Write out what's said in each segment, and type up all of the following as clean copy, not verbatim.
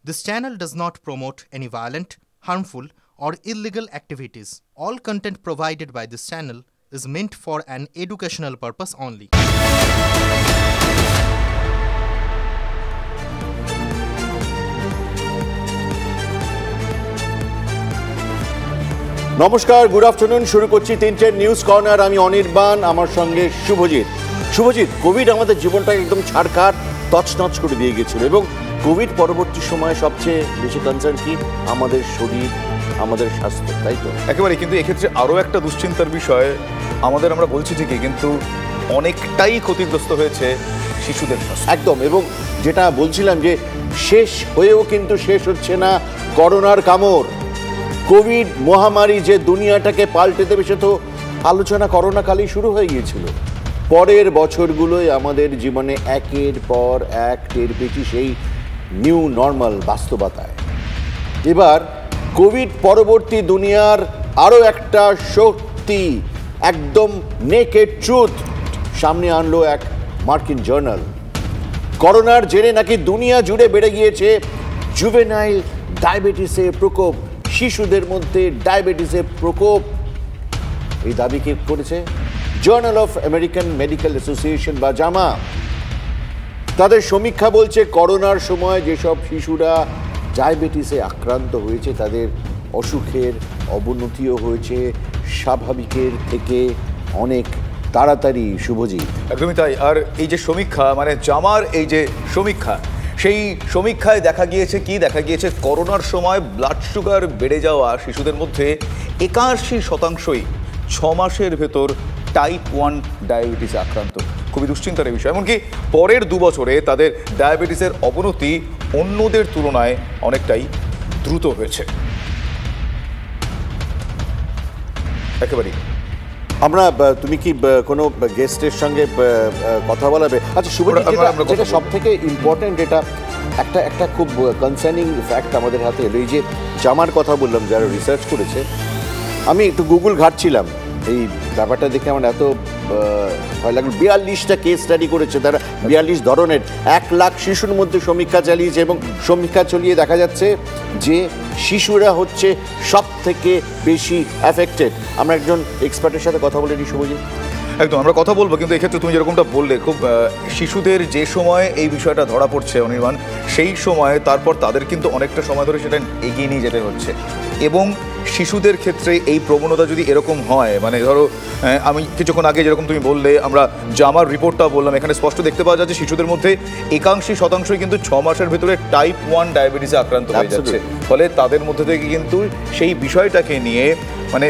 This channel does not promote any violent, harmful, or illegal activities. All content provided by this channel is meant for an educational purpose only. নমস্কার, good afternoon. শুরু করছি তিনটে news corner. আমি অনির্বাণ, আমার সঙ্গে Subhajit. Covid আমাদের জীবনটাকে একদম ছাড়খাড় তছনছ করে দিয়ে গেছিল এবং কোভিড পরবর্তী সময়ে সবচেয়ে বেশি কনসার্ন কি আমাদের শরীর, আমাদের স্বাস্থ্য, তাই তো? একেবারে। কিন্তু এক্ষেত্রে আরও একটা দুশ্চিন্তার বিষয়, আমরা বলছি ঠিকই, কিন্তু অনেকটাই ক্ষতিগ্রস্ত হয়েছে শিশুদের স্বাস্থ্য। একদম। এবং যেটা বলছিলাম যে শেষ হয়েও কিন্তু শেষ হচ্ছে না করোনার কামড়। কোভিড মহামারী যে দুনিয়াটাকে পাল্টে দেবে সে তো আলোচনা করোনাকালেই শুরু হয়ে গিয়েছিল। পরের বছরগুলোয় আমাদের জীবনে একের পর এক টের পেয়েছি সেই নিউ নর্মাল বাস্তবতায়। এবার কোভিড পরবর্তী দুনিয়ার আরও একটা সত্যি, একদম নেকেড ট্রুথ সামনে আনলো এক মার্কিন জার্নাল। করোনার জেরে নাকি দুনিয়া জুড়ে বেড়ে গিয়েছে জুভেনাইল ডায়াবেটিসের প্রকোপ, শিশুদের মধ্যে ডায়াবেটিসের প্রকোপ। এই দাবি কে করেছে? Journal of American medical association বা জামা। তাদের সমীক্ষা বলছে করোনার সময় যেসব শিশুরা ডায়াবেটিসে আক্রান্ত হয়েছে তাদের অসুখের অবনতিও হয়েছে স্বাভাবিকের থেকে অনেক তাড়াতাড়ি। শুভজিৎ, একদমই তাই। আর এই যে সমীক্ষা, মানে জামার এই যে সমীক্ষা, সেই সমীক্ষায় দেখা গিয়েছে করোনার সময় ব্লাড সুগার বেড়ে যাওয়া শিশুদের মধ্যে 81%ই 6 মাসের ভেতর টাইপ 1 ডায়াবেটিসে আক্রান্ত। খুবই দুশ্চিন্তার এই বিষয়। এমনকি পরের 2 বছরে তাদের ডায়াবেটিসের অবনতি অন্যদের তুলনায় অনেকটাই দ্রুত হয়েছে। একেবারেই। তুমি কি কোনো গেস্টের সঙ্গে কথা বলাবে? আচ্ছা শুভজিৎ, যেটা সব থেকে ইম্পর্টেন্ট, এটা একটা খুব কনসার্নিং ফ্যাক্ট আমাদের হাতে এলো। এই যে জামার কথা বললাম, যারা রিসার্চ করেছে, আমি একটু গুগল ঘাটছিলাম, এই ব্যাপারটা দেখে আমার এত ভয় লাগলো। 42টা কেস স্টাডি করেছে তারা, 42 ধরনের, 1 লাখ শিশুর মধ্যে সমীক্ষা চালিয়েছে এবং সমীক্ষা চালিয়ে দেখা যাচ্ছে যে শিশুরা হচ্ছে সব থেকে বেশি অ্যাফেক্টেড। আমরা একজন এক্সপার্টের সাথে কথা বলে নিই। শুভজিৎ, একদম আমরা কথা বলবো, কিন্তু এক্ষেত্রে তুমি যেরকমটা বললে, খুব শিশুদের যে সময় এই বিষয়টা ধরা পড়ছে অনির্বাণ, সেই সময় তারপর তাদের কিন্তু অনেকটা সময় ধরে সেটা এগিয়ে নিয়ে যেতে হচ্ছে। এবং শিশুদের ক্ষেত্রে এই প্রবণতা যদি এরকম হয়, মানে ধরো আমি কিছুক্ষণ আগে যেরকম তুমি বললে, আমরা জামার রিপোর্টটা বললাম, এখানে স্পষ্ট দেখতে পাওয়া যাচ্ছে শিশুদের মধ্যে 81% কিন্তু 6 মাসের ভেতরে টাইপ 1 ডায়াবেটিসে আক্রান্ত হয়ে যাচ্ছে। ফলে তাদের মধ্যে থেকে কিন্তু সেই বিষয়টাকে নিয়ে মানে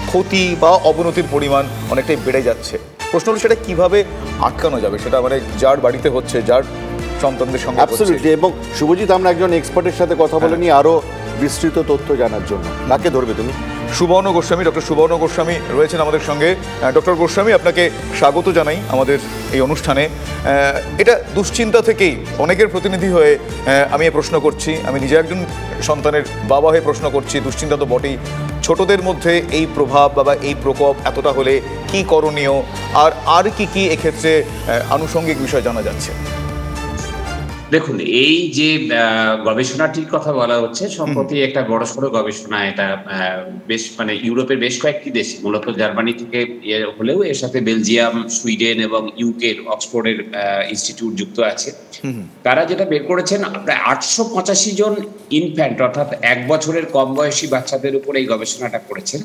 ক্ষতি বা অবনতির পরিমাণ অনেকটাই বেড়ে যাচ্ছে। প্রশ্ন হলো সেটা কিভাবে আটকানো যাবে, সেটা মানে যার বাড়িতে হচ্ছে, যার সন্তানদের সঙ্গে। অ্যাবসলিউটলি। এবং শুভজিৎ, আমরা একজন এক্সপার্টের সাথে কথা বলে নিই আরও বিস্তৃত তথ্য জানার জন্য। কাকে ধরবে তুমি? সুবর্ণ গোস্বামী, ডক্টর সুবর্ণ গোস্বামী রয়েছেন আমাদের সঙ্গে। ডক্টর গোস্বামী, আপনাকে স্বাগত জানাই আমাদের এই অনুষ্ঠানে। এটা দুশ্চিন্তা থেকেই অনেকের প্রতিনিধি হয়ে আমি এ প্রশ্ন করছি, আমি নিজে একজন সন্তানের বাবা হয়ে প্রশ্ন করছি। দুশ্চিন্তা তো বটেই। ছোটদের মধ্যে এই প্রভাব বা এই প্রকোপ এতটা হলে কি করণীয়, আর কি এক্ষেত্রে আনুষঙ্গিক বিষয় জানা যাচ্ছে? দেখুন, এই যে গবেষণাটির কথা বলা হচ্ছে, সম্প্রতি একটা বড়সড় গবেষণা, এটা বেশ মানে ইউরোপের বেশ কয়েকটি দেশ, মূলত জার্মানি থেকে হলেও এর সাথে বেলজিয়াম, সুইডেন এবং ইউকের অক্সফোর্ডের ইনস্টিটিউট যুক্ত আছে। তারা যেটা বের করেছেন, প্রায় 885 জন ইনফ্যান্ট, অর্থাৎ 1 বছরের কম বয়সী বাচ্চাদের উপর এই গবেষণাটা করেছেন।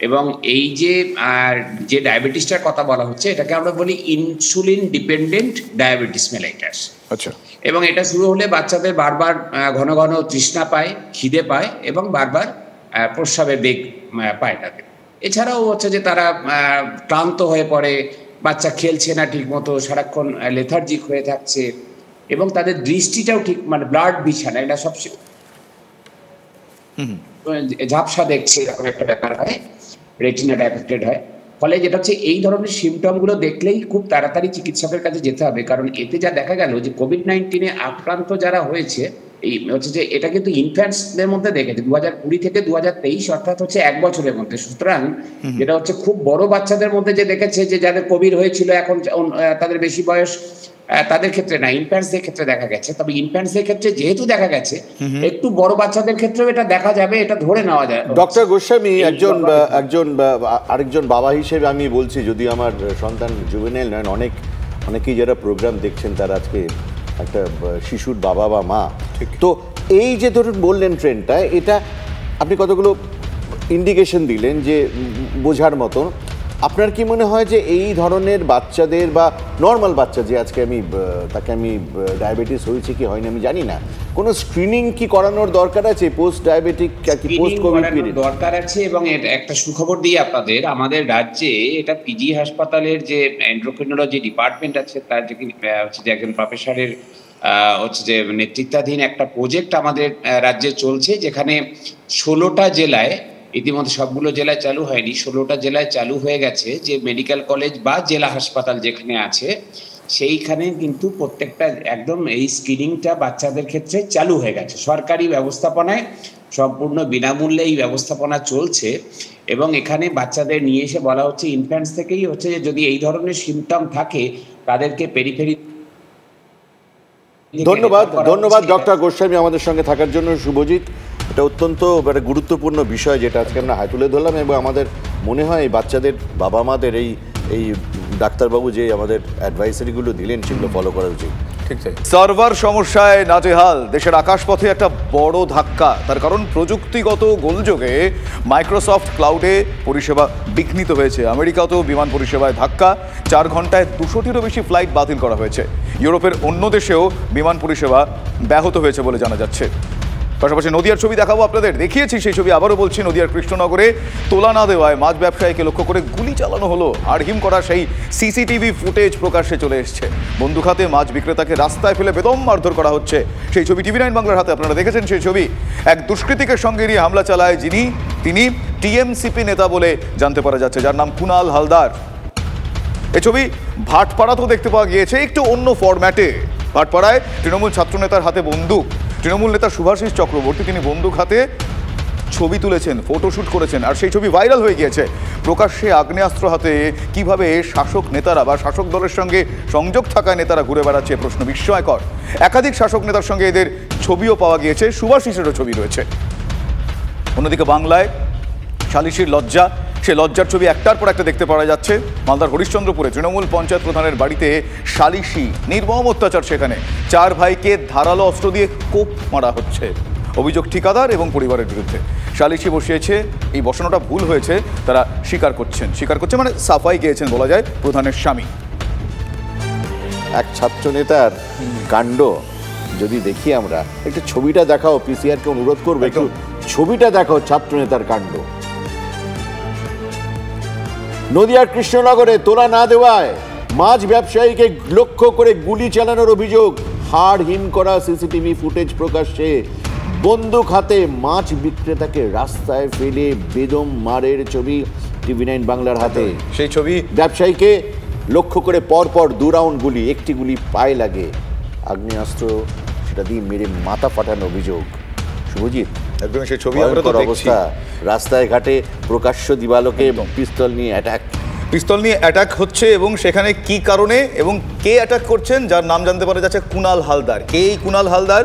এবং এই যে ডায়াবেটিসটার কথা বলা হচ্ছে, এটাকে আমরা বলি ইনসুলিন ডিপেন্ডেন্ট ডায়াবেটিস মেলাইটাস। আচ্ছা। এবং এটা শুরু হলে বাচ্চাদের বারবার ঘন ঘন তৃষ্ণা পায়, খিদে পায় এবং বারবার প্রস্রাবের বেগ পায় তাদের। এছাড়াও হচ্ছে যে তারা ক্লান্ত হয়ে পড়ে, বাচ্চা খেলছে না ঠিক মতো, সারাক্ষণ লেথার্জিক হয়ে থাকছে এবং তাদের দৃষ্টিটাও ঠিক, মানে ব্লাড বিছানা, এটা সবচেয়ে ঝাপসা দেখছে, এরকম একটা ব্যাপার হয়, রেটিনাটা এফেক্টেড হয়। ফলে যেটা হচ্ছে, এই ধরনের সিমটমগুলো দেখলেই খুব তাড়াতাড়ি চিকিৎসকের কাছে যেতে হবে, কারণ এতে যা দেখা গেল যে কোভিড-19 আক্রান্ত যারা হয়েছে, এই হচ্ছে যে এটা কিন্তু ইনফ্যান্টসদের মধ্যে দেখেছে 2020 থেকে 2023, অর্থাৎ হচ্ছে 1 বছরের মধ্যে। সুতরাং যেটা হচ্ছে খুব বড় বাচ্চাদের মধ্যে যে দেখেছে যে যাদের কোভিড হয়েছিল, এখন তাদের বেশি বয়স তাদের ক্ষেত্রে না, ইনফ্যান্টসদের ক্ষেত্রে দেখা গেছে। তবে ইনফ্যান্টসদের ক্ষেত্রে যেহেতু দেখা গেছে, একটু বড় বাচ্চাদের ক্ষেত্রেও এটা দেখা যাবে, এটা ধরে নেওয়া যায়। ডক্টর গোস্বামী, আরেকজন বাবা হিসেবে আমি বলছি, যদি আমার সন্তান জুভেনাইল নয়, অনেকেই যারা প্রোগ্রাম দেখছেন তারা আজকে একটা শিশুর বাবা বা মা। তো এই যে ধরুন বললেন ট্রেন্ডটা, এটা আপনি কতগুলো ইন্ডিকেশন দিলেন যে বোঝার মতন। আপনার কি মনে হয় যে এই ধরনের বাচ্চাদের বা নর্মাল বাচ্চা যে আজকে তাকে আমি ডায়াবেটিস হয়েছে কি হয়নি আমি জানি না, কোনো স্ক্রিনিং কি করানোর দরকার আছে post diabetic post Covid period? দরকার আছে। এবং একটা সুখবর দিই আপনাদের, আমাদের রাজ্যে এটা পিজি হাসপাতালের যে এন্ডোক্রিনোলজি ডিপার্টমেন্ট আছে, তার যে হচ্ছে যে একজন প্রফেসরের হচ্ছে যে নেতৃত্বাধীন একটা প্রজেক্ট আমাদের রাজ্যে চলছে, যেখানে 16টা জেলায়, ইতিমধ্যে সবগুলো জেলায় চালু হয়নি, 16টা জেলায় চালু হয়ে গেছে, যে মেডিকেল কলেজ বা জেলা হাসপাতাল যেখানে আছে সেইখানে কিন্তু প্রত্যেকটা একদম এই স্ক্রিনিংটা বাচ্চাদের ক্ষেত্রে চালু হয়ে গেছে। সরকারি ব্যবস্থাপনায় সম্পূর্ণ বিনামূল্যে এই ব্যবস্থাপনা চলছে। এবং এখানে বাচ্চাদের নিয়ে এসে বলা হচ্ছে ইনফ্যান্টস থেকেই হচ্ছে যে যদি এই ধরনের সিমটম থাকে তাদেরকে পেরিফেরি। ধন্যবাদ ডক্টর গোস্বামী আমাদের সঙ্গে থাকার জন্য। শুভজিৎ, এটা অত্যন্ত একটা গুরুত্বপূর্ণ বিষয় যেটা আজকে আমরা হাই তুলে ধরলাম, এবং আমাদের মনে হয় এই বাচ্চাদের বাবা মাদের এই ডাক্তারবাবু যে আমাদের অ্যাডভাইসারিগুলো দিলেন সেগুলো ফলো করা উচিত। ঠিক তাই। সার্ভার সমস্যায় নাজেহাল দেশের আকাশপথে একটা বড় ধাক্কা। তার কারণ প্রযুক্তিগত গোলযোগে মাইক্রোসফট ক্লাউডে পরিষেবা বিঘ্নিত হয়েছে। আমেরিকাতেও বিমান পরিষেবায় ধাক্কা, 4 ঘন্টায় 200টিরও বেশি ফ্লাইট বাতিল করা হয়েছে। ইউরোপের অন্য দেশেও বিমান পরিষেবা ব্যাহত হয়েছে বলে জানা যাচ্ছে। পাশাপাশি নদিয়ার ছবি দেখাবো আপনাদের, দেখিয়েছি সেই ছবি, আবারও বলছি। নদিয়ার কৃষ্ণনগরে তোলা না দেওয়ায় মাছ ব্যবসায়ীকে লক্ষ্য করে গুলি চালানো হলো। আড়হিম করা সেই সিসিটিভি ফুটেজ প্রকাশ্যে চলে এসছে। বন্দুক হাতে মাছ বিক্রেতাকে রাস্তায় ফেলে বেদম মারধর করা হচ্ছে। সেই ছবি TV9 বাংলার হাতে আপনারা দেখেছেন। সেই ছবি এক দুষ্কৃতীকে সঙ্গে নিয়ে হামলা চালায় তিনি টিএমসিপি নেতা বলে জানতে পারা যাচ্ছে, যার নাম কুণাল হালদার। এ ছবি ভাটপাড়াতেও দেখতে পাওয়া গিয়েছে, একটু অন্য ফরম্যাটে। ভাটপাড়ায় তৃণমূল ছাত্রনেতার হাতে বন্দুক। তৃণমূল নেতা শুভাশিস চক্রবর্তী তিনি বন্দুক হাতে ছবি তুলেছেন, ফটোশ্যুট করেছেন, আর সেই ছবি ভাইরাল হয়ে গিয়েছে। প্রকাশ্যে আগ্নেয়াস্ত্র হাতে কিভাবে শাসক নেতারা বা শাসক দলের সঙ্গে সংযোগ থাকা নেতারা ঘুরে বেড়াচ্ছে প্রশ্ন বিস্ময়কর। একাধিক শাসক নেতার সঙ্গে এদের ছবিও পাওয়া গিয়েছে, শুভাশিসেরও ছবি রয়েছে। অন্যদিকে বাংলায় সালিশির লজ্জা, সে লজ্জার ছবি একটার পর একটা দেখতে পাওয়া যাচ্ছে। মালদার হরিশ্চন্দ্রপুরে তৃণমূল পঞ্চায়েত প্রধানের বাড়িতে সালিশি, নির্মম অত্যাচার সেখানে। 4 ভাইকে ধারালো অস্ত্র দিয়ে কোপ মারা হচ্ছে। অভিযোগ ঠিকাদার এবং পরিবারের বিরুদ্ধে। সালিশি বসিয়েছে, এই বসানোটা ভুল হয়েছে তারা স্বীকার করছে মানে সাফাই গিয়েছেন বলা যায় প্রধানের স্বামী। এক ছাত্র নেতার কাণ্ড যদি দেখি আমরা, একটু ছবিটা দেখাও, পিসিআরকে অনুরোধ করবে একটু ছবিটা দেখাও, ছাত্র নেতার কাণ্ড। নদিয়ার কৃষ্ণনগরে তোলা না দেওয়ায় মাছ ব্যবসায়ীকে লক্ষ্য করে গুলি চালানোর অভিযোগ। হাড় হিম করা সিসিটিভি ফুটেজ প্রকাশ্যে। বন্দুক হাতে মাছ বিক্রেতাকে রাস্তায় ফেলে বেদম মারের ছবি TV9 বাংলার হাতে। সেই ছবি ব্যবসায়ীকে লক্ষ্য করে পরপর 2 রাউন্ড গুলি, একটি গুলি পায়ে লাগে। আগ্নেয়াস্ত্র সেটা দিয়ে মেরে মাথা ফাটানোর অভিযোগ। শুভজিৎ, একদম সেই ছবি আমরা তো দেখছি। রাস্তায় ঘাটে প্রকাশ্য দিবালোকে পিস্তল নিয়ে অ্যাটাক হচ্ছে, এবং সেখানে কি কারণে এবং কে অ্যাটাক করছেন, যার নাম জানতে পারা যাচ্ছে কুণাল হালদার। কে এই কুণাল হালদার?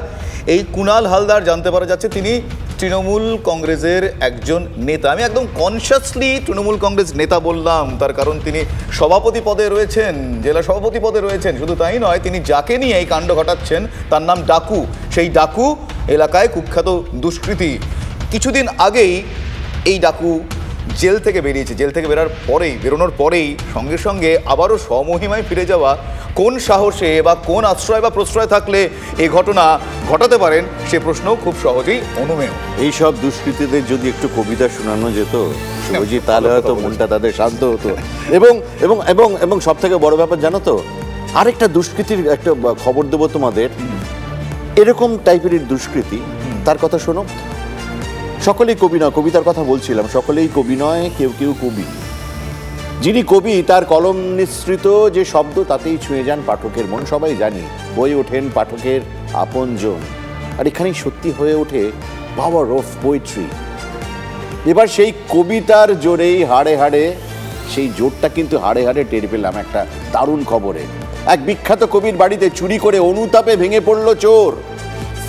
এই কুণাল হালদার জানতে পারা যাচ্ছে তিনি তৃণমূল কংগ্রেসের একজন নেতা। আমি একদম কনসিয়াসলি তৃণমূল কংগ্রেস নেতা বললাম, তার কারণ তিনি সভাপতি পদে রয়েছেন, জেলা সভাপতি পদে রয়েছেন। শুধু তাই নয়, তিনি যাকে নিয়ে এই কাণ্ড ঘটাচ্ছেন তার নাম ডাকু। সেই ডাকু এলাকায় কুখ্যাত দুষ্কৃতী। কিছুদিন আগেই এই ডাকু জেল থেকে বেরিয়েছে। জেল থেকে বেরোনোর পরেই সঙ্গে সঙ্গে আবারও স্বমহিমায় ফিরে যাওয়া। কোন সাহসে বা কোন আশ্রয় বা প্রশ্রয় থাকলে এই ঘটনা ঘটাতে পারেন, সে প্রশ্নও খুব সহজেই অনুমেয়। এইসব দুষ্কৃতীদের যদি একটু কবিতা শোনানো যেত শুভজিৎ, তাহলে হয়তো মনটা তাদের শান্ত হতো। এবং সব থেকে বড় ব্যাপার জানো তো, আরেকটা দুষ্কৃতির একটা খবর দেবো তোমাদের। এরকম টাইপের দুষ্কৃতি, তার কথা শোনো। সকলেই কবি নয়, কবিতার কথা বলছিলাম, সকলেই কবি নয়, কেউ কেউ কবি। যিনি কবি তার কলম নিঃসৃত যে শব্দ তাতেই ছুঁয়ে যান পাঠকের মন, সবাই জানি। হয়ে ওঠেন পাঠকের আপনজন। আর এখানেই সত্যি হয়ে ওঠে পাওয়ার অফ পোয়েট্রি। এবার সেই কবিতার জোরেই হাড়ে হাড়ে, সেই জোরটা কিন্তু হাড়ে হাড়ে টের পেলাম একটা দারুণ খবরে। এক বিখ্যাত কবির বাড়িতে চুরি করে অনুতাপে ভেঙে পড়ল চোর,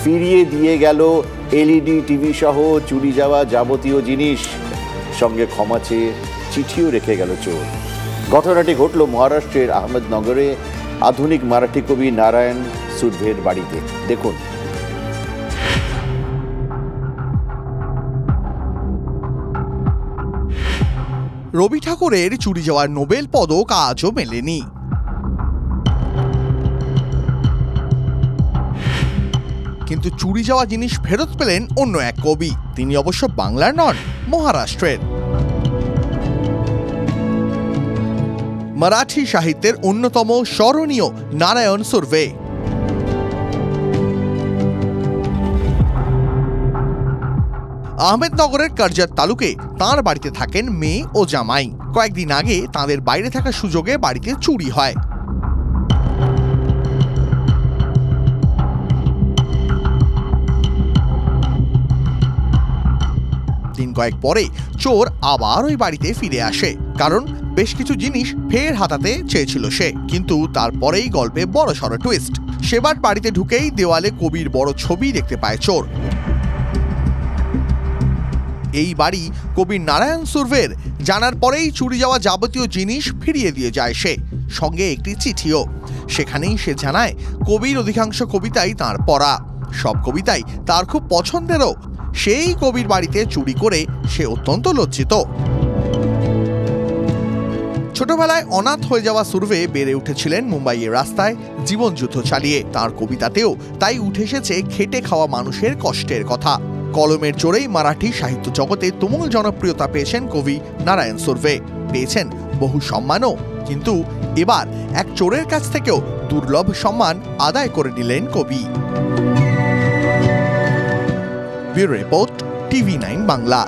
ফিরিয়ে দিয়ে গেল এলইডি টিভি সহ চুরি যাওয়া যাবতীয় জিনিস, সঙ্গে ক্ষমা চেয়ে চিঠিও রেখে গেল চোর। ঘটনাটি ঘটল মহারাষ্ট্রের আহমেদনগরে আধুনিক মারাঠি কবি নারায়ণ সুরভের বাড়িতে। দেখুন। রবি ঠাকুরের চুরি যাওয়ার নোবেল পদক আজও মেলেনি। কিন্তু চুরি যাওয়া জিনিস ফেরত পেলেন অন্য এক কবি। তিনি অবশ্য বাংলার নন, মহারাষ্ট্রের। মারাঠি সাহিত্যের অন্যতম স্মরণীয় নারায়ণ সুরভে। আহমেদনগরের কার্জাত তালুকে তাঁর বাড়িতে থাকেন মেয়ে ও জামাই। কয়েকদিন আগে তাঁদের বাইরে থাকার সুযোগে বাড়িতে চুরি হয়। দিন কয়েক পরে চোর আবার ওই বাড়িতে ফিরে আসে, কারণ বেশ কিছু জিনিস ফের হাতাতে চেয়েছিল সে। কিন্তু তারপরেই গল্পে বড়সড় টুইস্ট। সেবার বাড়িতে ঢুকেই দেওয়ালে কবির বড় ছবি দেখতে পায় চোর। এই বাড়ি কবি নারায়ণ সুরভের। জানার পরেই চুরি যাওয়া যাবতীয় জিনিস ফিরিয়ে দিয়ে যায় সে, সঙ্গে একটি চিঠিও। সেখানেই সে জানায় কবির অধিকাংশ কবিতাই তার পড়া, সব কবিতাই তার খুব পছন্দেরও। সেই কবির বাড়িতে চুরি করে সে অত্যন্ত লজ্জিত। ছোটবেলায় অনাথ হয়ে যাওয়া সুরভে বেড়ে উঠেছিলেন মুম্বাইয়ের রাস্তায় জীবনযুদ্ধ চালিয়ে। তার কবিতাতেও তাই উঠে এসেছে খেটে খাওয়া মানুষের কষ্টের কথা। কলমের জোরেই মারাঠি সাহিত্য জগতে তুমুল জনপ্রিয়তা পেয়েছেন কবি নারায়ণ সুরভে। পেয়েছেন বহু সম্মানও, কিন্তু এবার এক চোরের কাছ থেকেও দুর্লভ সম্মান আদায় করে নিলেন কবি। Bureau report, TV9 Bangla.